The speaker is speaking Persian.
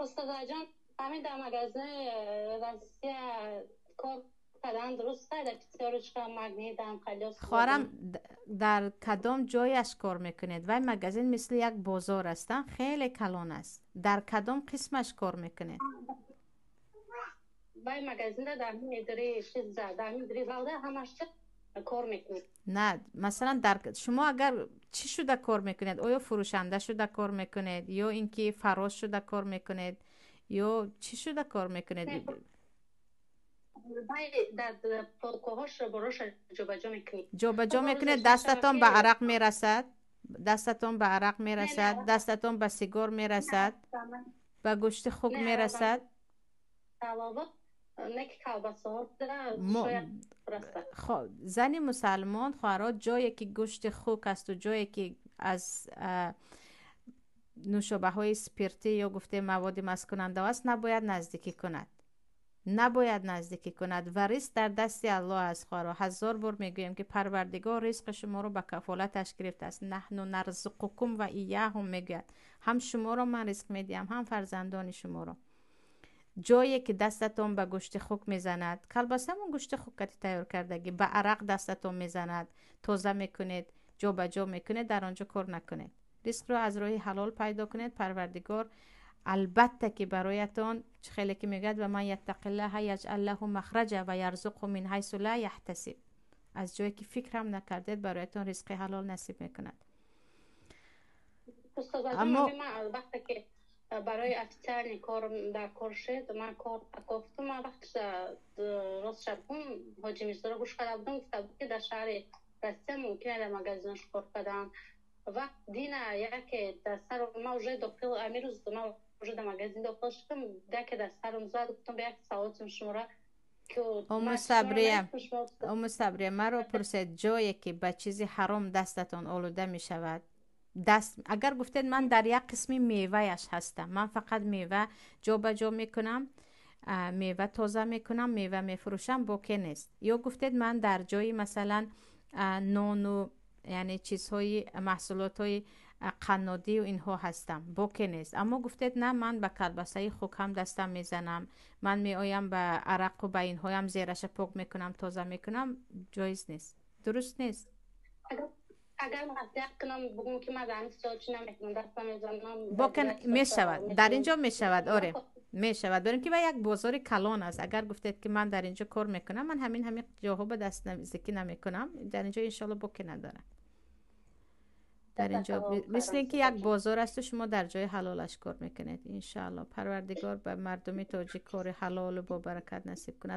استاد جان، همین در مغازه روسیه کار کردن درسته؟ در بسیارشکا مگنی دم خلیوس خواهرم بودن. در کدام جایش کار میکنید؟ وای مگزین مثل یک بازار است، خیلی کلان است. در کدام قسمش کار میکنید؟ وای مغازه در همین اداره چیز در همین اداره زاده همش کار میکنید. نه مثلا در شما اگر چی شده کار میکنید؟ آیا فروشنده شده کار میکنید یا اینکه فراش شده کار میکنید یا چی شده کار میکنید؟ وای در پاکوهاش بروش جا میکنید. جابجا خب میکنه، روزش دستتان به شبکه. عرق میرسد، دستتان به عرق نه میرسد، نه دستتان به سیگار میرسد، به گوشت خوک نه رفتم میرسد. توابط نک کلباسه ها ما شاید رسته. زن مسلمان خواهرات جایی که گوشت خوک است و جایی که از نوشابه های سپیرتی یا گفته مواد مسکننده است نباید نزدیکی کند، نباید نزدیکی کند و رزق در دست الله است. خواهر هزار بار میگویم که پروردگار رزق شما رو به کفالتش گرفته است. نحن نرزقکم و ایهم میگوید، هم شما رو من رزق میدیم هم فرزندان شما رو. جایی که دستتون به گوشت خوک میزند، کلباسه همون گوشت خوک که تیار کردگی به عرق دستتون میزند، تازه میکنید، جا به جا میکنید، در آنجا کار نکنید. رزق رو از راه حلال پیدا کنید. پروردگار البته که برایتان خیلی که میگد و من یتق الله یجعل له مخرجا و یرزقه من حیث لا یحتسب، از جایی که فکر هم نکردید برایتان رزق حلال نصیب میکند. استاد جان، اما من وقتی که برای افسر کار در کار شد من کار گفتم، من وقتی راست شب حاجی میرزا رو گوش کرده بودم، گفته بود که در شهر رسته ممکنه در مغازینش کار کردم. وقت دینه یک در سر ما وجه داخل امیر روز ما وجه در مغازین داخل شدم، که در سرم زد، گفتم به یک سوالتون شما را که ام من شما را صبریه، نگفتم شما ام صبریه مرا پرسید جایی که به چیزی حرام دستتان آلوده می شود، دست اگر گفتید من در یک قسمی میوهش هستم، من فقط میوه جا به جا میکنم، میوه تازه میکنم، میوه میفروشم، بوکه نیست. یا گفتید من در جایی مثلا نان و یعنی چیزهای محصولات های قنادی و اینها هستم، بوکه نیست. اما گفتید نه من به کلبسه خوک هم دستم میزنم، من می آیم به عرق و به اینها هم زیرش پاک میکنم، تازه میکنم، جایز نیست، درست نیست. اگر مصدق کنم بگم که من دانش سوچ نمیکنم دستم میزنم در بکن دیگه می صورت شود، در میتونم اینجا می شود، آره می شود، بریم که به یک بازار کلان است. اگر گفتید که من در اینجا کار میکنم، من همین جاها به دست نزدیکی نمیکنم، در اینجا انشالله بوکه نداره. در اینجا مثل اینکه یک بازار است و شما در جای حلالش کار میکنید. انشالله پروردگار به مردمی تاجیک کار حلال و با برکت نصیب کند.